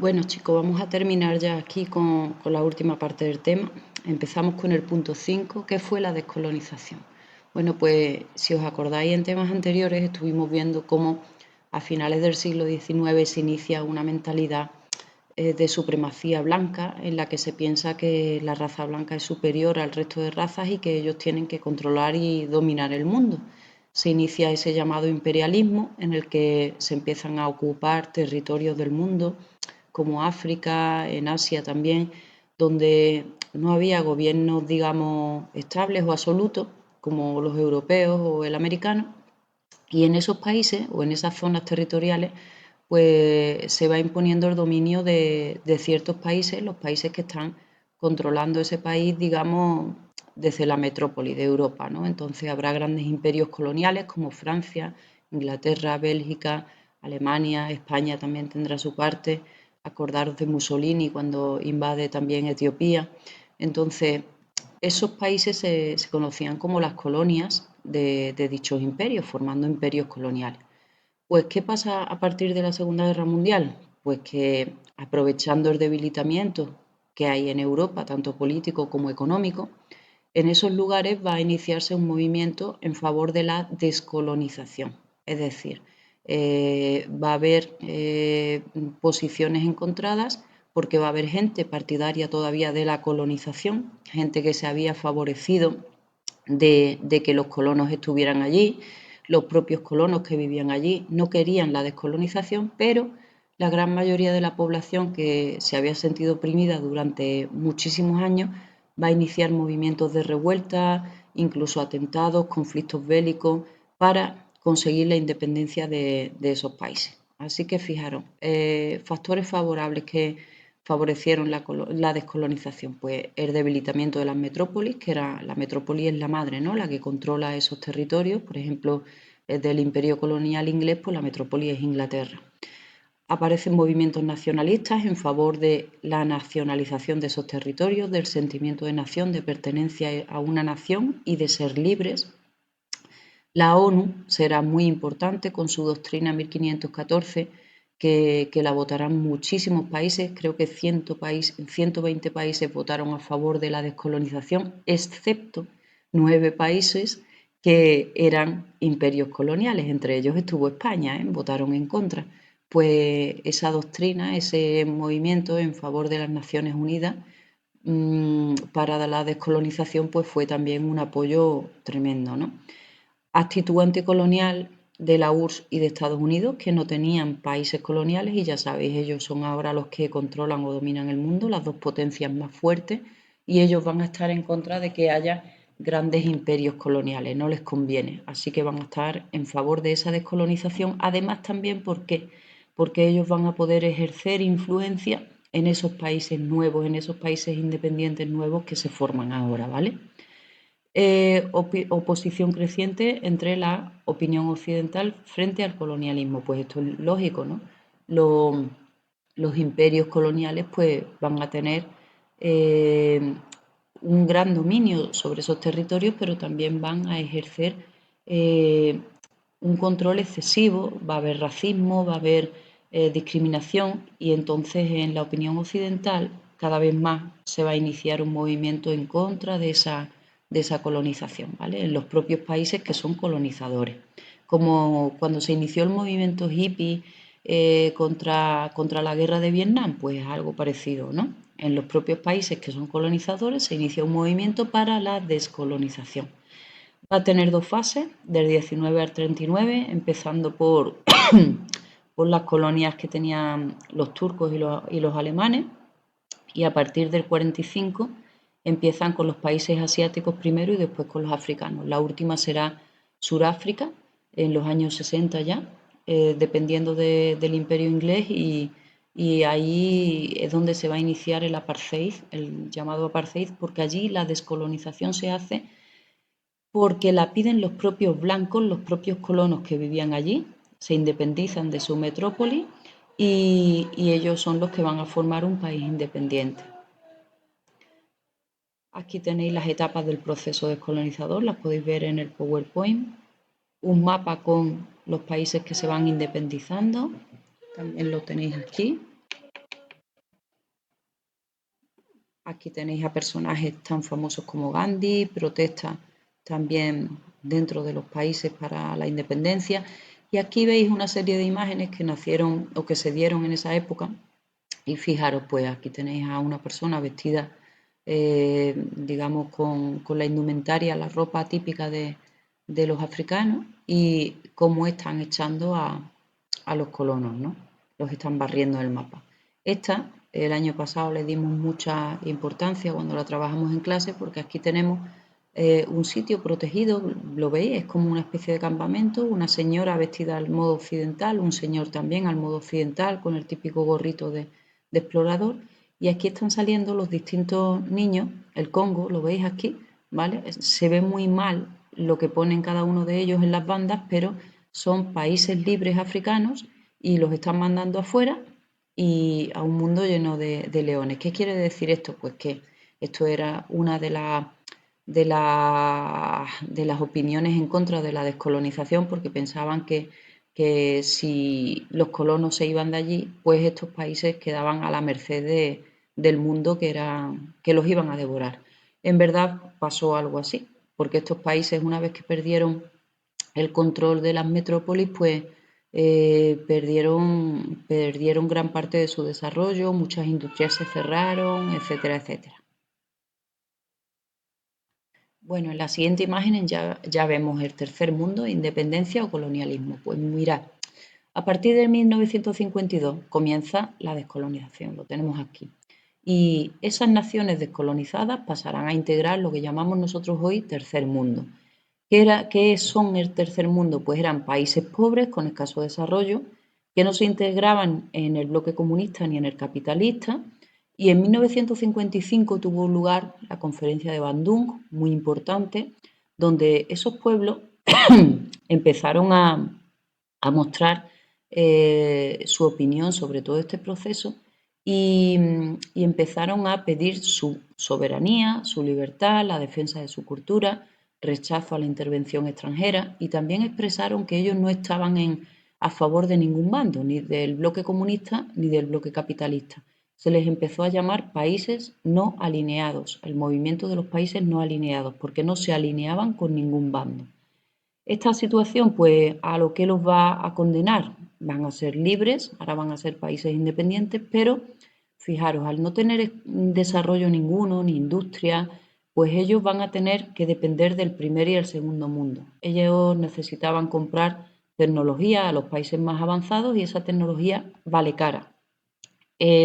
Bueno, chicos, vamos a terminar ya aquí con la última parte del tema. Empezamos con el punto 5, que fue la descolonización. Bueno, pues si os acordáis, en temas anteriores estuvimos viendo cómo a finales del siglo XIX se inicia una mentalidad de supremacía blanca, en la que se piensa que la raza blanca es superior al resto de razas y que ellos tienen que controlar y dominar el mundo. Se inicia ese llamado imperialismo, en el que se empiezan a ocupar territorios del mundo como África, en Asia también, donde no había gobiernos, digamos, estables o absolutos, como los europeos o el americano, y en esos países o en esas zonas territoriales, pues se va imponiendo el dominio de ciertos países, los países que están controlando ese país, digamos, desde la metrópoli de Europa, ¿no? Entonces habrá grandes imperios coloniales como Francia, Inglaterra, Bélgica, Alemania, España también tendrá su parte. Acordaros de Mussolini cuando invade también Etiopía. Entonces, esos países se conocían como las colonias de dichos imperios, formando imperios coloniales. Pues, ¿qué pasa a partir de la Segunda Guerra Mundial? Pues que aprovechando el debilitamiento que hay en Europa, tanto político como económico, en esos lugares va a iniciarse un movimiento en favor de la descolonización. Es decir, va a haber posiciones encontradas porque va a haber gente partidaria todavía de la colonización, gente que se había favorecido de que los colonos estuvieran allí. Los propios colonos que vivían allí no querían la descolonización, pero la gran mayoría de la población que se había sentido oprimida durante muchísimos años va a iniciar movimientos de revuelta, incluso atentados, conflictos bélicos, para conseguir la independencia de esos países. Así que fijaros, factores favorables que favorecieron la descolonización, pues el debilitamiento de las metrópolis, que era la metrópoli es la madre, ¿no? La que controla esos territorios, por ejemplo, del imperio colonial inglés, pues la metrópoli es Inglaterra. Aparecen movimientos nacionalistas en favor de la nacionalización de esos territorios, del sentimiento de nación, de pertenencia a una nación y de ser libres. La ONU será muy importante con su doctrina 1514, que la votarán muchísimos países, creo que 120 países votaron a favor de la descolonización, excepto 9 países que eran imperios coloniales, entre ellos estuvo España, votaron en contra. Pues esa doctrina, ese movimiento en favor de las Naciones Unidas para la descolonización, pues fue también un apoyo tremendo, ¿no? Actitud anticolonial de la URSS y de Estados Unidos, que no tenían países coloniales, y ya sabéis, ellos son ahora los que controlan o dominan el mundo, las dos potencias más fuertes, y ellos van a estar en contra de que haya grandes imperios coloniales, no les conviene, así que van a estar en favor de esa descolonización. Además también, ¿por qué? Porque ellos van a poder ejercer influencia en esos países nuevos, en esos países independientes nuevos que se forman ahora, ¿vale? Oposición creciente entre la opinión occidental frente al colonialismo. Pues esto es lógico, ¿no? Los, los imperios coloniales pues van a tener un gran dominio sobre esos territorios, pero también van a ejercer un control excesivo, va a haber racismo, va a haber discriminación, y entonces en la opinión occidental cada vez más se va a iniciar un movimiento en contra de esa colonización, ¿vale? En los propios países que son colonizadores. Como cuando se inició el movimiento hippie contra la guerra de Vietnam, pues algo parecido, ¿no? En los propios países que son colonizadores se inicia un movimiento para la descolonización. Va a tener dos fases, del 19 al 39, empezando por las colonias que tenían los turcos y los alemanes, y a partir del 45 empiezan con los países asiáticos primero y después con los africanos. La última será Sudáfrica en los años 60 ya, dependiendo del imperio inglés, y ahí es donde se va a iniciar el apartheid, el llamado apartheid, porque allí la descolonización se hace porque la piden los propios blancos, los propios colonos que vivían allí, se independizan de su metrópoli y ellos son los que van a formar un país independiente. Aquí tenéis las etapas del proceso descolonizador, las podéis ver en el PowerPoint. Un mapa con los países que se van independizando, también lo tenéis aquí. Aquí tenéis a personajes tan famosos como Gandhi, protestas también dentro de los países para la independencia. Y aquí veis una serie de imágenes que nacieron o que se dieron en esa época. Y fijaros, pues aquí tenéis a una persona vestida, digamos, con la indumentaria, la ropa típica de los africanos y cómo están echando a los colonos, ¿no? Los están barriendo en el mapa. Esta, el año pasado le dimos mucha importancia cuando la trabajamos en clase porque aquí tenemos un sitio protegido, lo veis, es como una especie de campamento, una señora vestida al modo occidental, un señor también al modo occidental con el típico gorrito de explorador y aquí están saliendo los distintos niños, el Congo, lo veis aquí, ¿vale? Se ve muy mal lo que ponen cada uno de ellos en las bandas, pero son países libres africanos y los están mandando afuera y a un mundo lleno de leones. ¿Qué quiere decir esto? Pues que esto era una de las opiniones en contra de la descolonización porque pensaban que si los colonos se iban de allí, pues estos países quedaban a la merced del mundo que los iban a devorar. En verdad pasó algo así, porque estos países una vez que perdieron el control de las metrópolis, pues perdieron gran parte de su desarrollo, muchas industrias se cerraron, etcétera, etcétera. Bueno, en la siguiente imagen ya vemos el tercer mundo, independencia o colonialismo. Pues mirad, a partir de 1952 comienza la descolonización, lo tenemos aquí. Y esas naciones descolonizadas pasarán a integrar lo que llamamos nosotros hoy tercer mundo. ¿Qué son el tercer mundo? Pues eran países pobres con escaso desarrollo que no se integraban en el bloque comunista ni en el capitalista y en 1955 tuvo lugar la conferencia de Bandung, muy importante, donde esos pueblos empezaron a mostrar su opinión sobre todo este proceso y empezaron a pedir su soberanía, su libertad, la defensa de su cultura, rechazo a la intervención extranjera y también expresaron que ellos no estaban a favor de ningún bando, ni del bloque comunista ni del bloque capitalista. Se les empezó a llamar países no alineados, el movimiento de los países no alineados, porque no se alineaban con ningún bando. Esta situación, pues, ¿a lo que los va a condenar? Van a ser libres, ahora van a ser países independientes, pero fijaros, al no tener desarrollo ninguno, ni industria, pues ellos van a tener que depender del primer y el segundo mundo. Ellos necesitaban comprar tecnología a los países más avanzados y esa tecnología vale cara.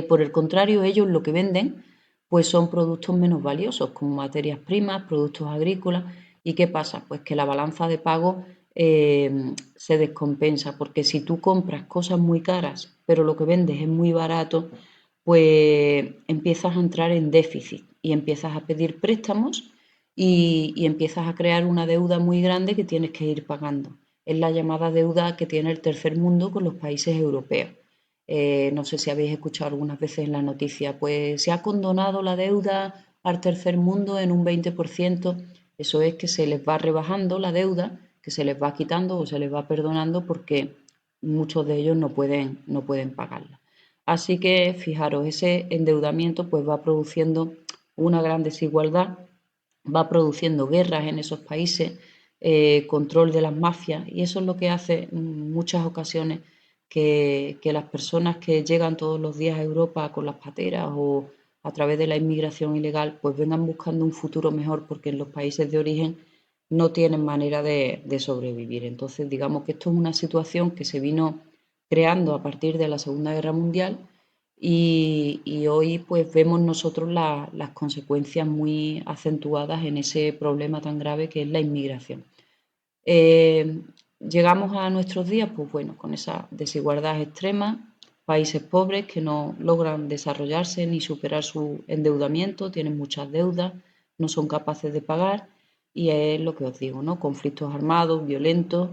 Por el contrario, ellos lo que venden pues son productos menos valiosos, como materias primas, productos agrícolas. ¿Y qué pasa? Pues que la balanza de pago se descompensa, porque si tú compras cosas muy caras, pero lo que vendes es muy barato, pues empiezas a entrar en déficit y empiezas a pedir préstamos y empiezas a crear una deuda muy grande que tienes que ir pagando. Es la llamada deuda que tiene el tercer mundo con los países europeos. No sé si habéis escuchado algunas veces en la noticia, pues se ha condonado la deuda al tercer mundo en un 20%. Eso es que se les va rebajando la deuda, que se les va quitando o se les va perdonando porque muchos de ellos no pueden pagarla. Así que fijaros, ese endeudamiento pues va produciendo una gran desigualdad, va produciendo guerras en esos países, control de las mafias y eso es lo que hace en muchas ocasiones que las personas que llegan todos los días a Europa con las pateras o a través de la inmigración ilegal, pues vengan buscando un futuro mejor porque en los países de origen no tienen manera de sobrevivir. Entonces, digamos que esto es una situación que se vino creando a partir de la Segunda Guerra Mundial y hoy pues vemos nosotros las consecuencias muy acentuadas en ese problema tan grave que es la inmigración. Eh, Llegamos a nuestros días, pues bueno, con esa desigualdad extrema, países pobres que no logran desarrollarse ni superar su endeudamiento, tienen muchas deudas, no son capaces de pagar y es lo que os digo, ¿no? Conflictos armados, violentos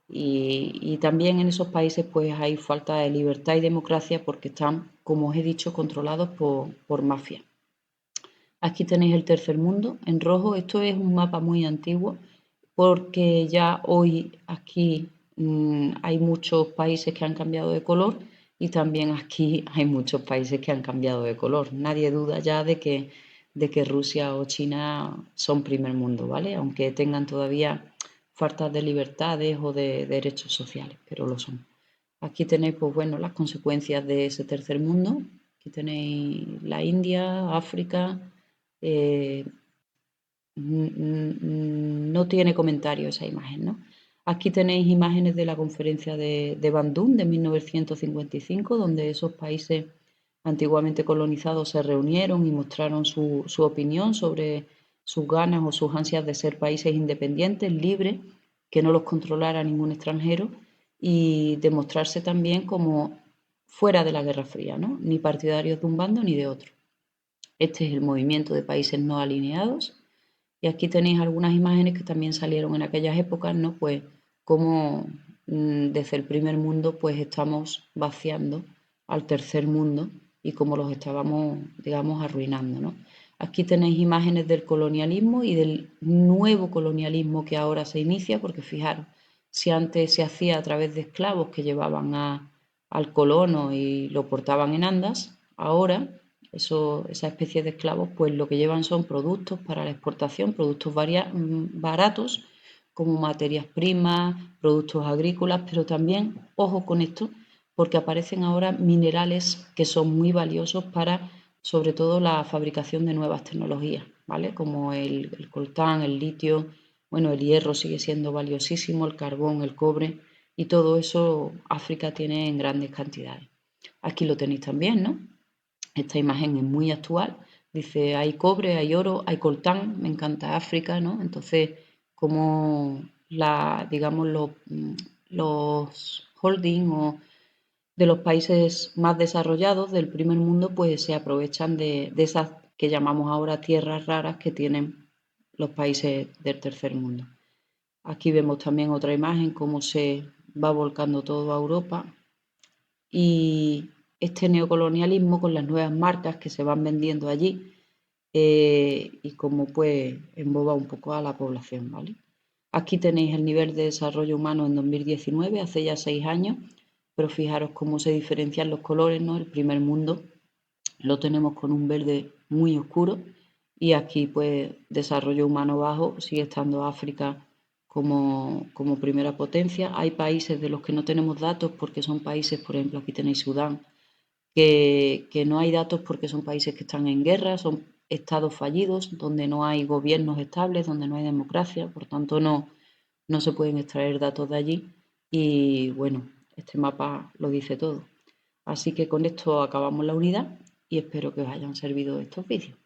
y también en esos países pues hay falta de libertad y democracia porque están, como os he dicho, controlados por mafias. Aquí tenéis el tercer mundo en rojo. Esto es un mapa muy antiguo porque ya hoy aquí hay muchos países que han cambiado de color y también aquí hay muchos países que han cambiado de color. Nadie duda ya de que Rusia o China son primer mundo, ¿vale? Aunque tengan todavía faltas de libertades o de derechos sociales, pero lo son. Aquí tenéis, pues bueno, las consecuencias de ese tercer mundo. Aquí tenéis la India, África. eh, no tiene comentario esa imagen, ¿no? Aquí tenéis imágenes de la conferencia de Bandung de 1955, donde esos países antiguamente colonizados se reunieron y mostraron su opinión sobre sus ganas o sus ansias de ser países independientes, libres, que no los controlara ningún extranjero y demostrarse también como fuera de la Guerra Fría, ¿no? Ni partidarios de un bando ni de otro. Este es el movimiento de países no alineados y aquí tenéis algunas imágenes que también salieron en aquellas épocas, ¿no? Pues cómo desde el primer mundo pues estamos vaciando al tercer mundo y cómo los estábamos, digamos, arruinando, ¿no? Aquí tenéis imágenes del colonialismo y del nuevo colonialismo que ahora se inicia, porque fijaros, si antes se hacía a través de esclavos que llevaban al colono y lo portaban en andas, ahora esa especie de esclavos, pues lo que llevan son productos para la exportación, productos baratos, como materias primas, productos agrícolas, pero también, ojo con esto, porque aparecen ahora minerales que son muy valiosos para, sobre todo, la fabricación de nuevas tecnologías, ¿vale? Como el coltán, el litio, bueno, el hierro sigue siendo valiosísimo, el carbón, el cobre, y todo eso África tiene en grandes cantidades. Aquí lo tenéis también, ¿no? Esta imagen es muy actual. Dice, hay cobre, hay oro, hay coltán, me encanta África, ¿no? Entonces, como digamos, los holding o de los países más desarrollados del primer mundo, pues se aprovechan de esas que llamamos ahora tierras raras que tienen los países del tercer mundo. Aquí vemos también otra imagen, cómo se va volcando todo a Europa y este neocolonialismo con las nuevas marcas que se van vendiendo allí y cómo pues emboba un poco a la población, ¿vale? Aquí tenéis el nivel de desarrollo humano en 2019, hace ya 6 años, pero fijaros cómo se diferencian los colores, ¿no? El primer mundo lo tenemos con un verde muy oscuro y aquí pues desarrollo humano bajo, sigue estando África como primera potencia. Hay países de los que no tenemos datos porque son países, por ejemplo, aquí tenéis Sudán, que no hay datos porque son países que están en guerra, son estados fallidos, donde no hay gobiernos estables, donde no hay democracia, por tanto no se pueden extraer datos de allí y bueno, este mapa lo dice todo. Así que con esto acabamos la unidad y espero que os hayan servido estos vídeos.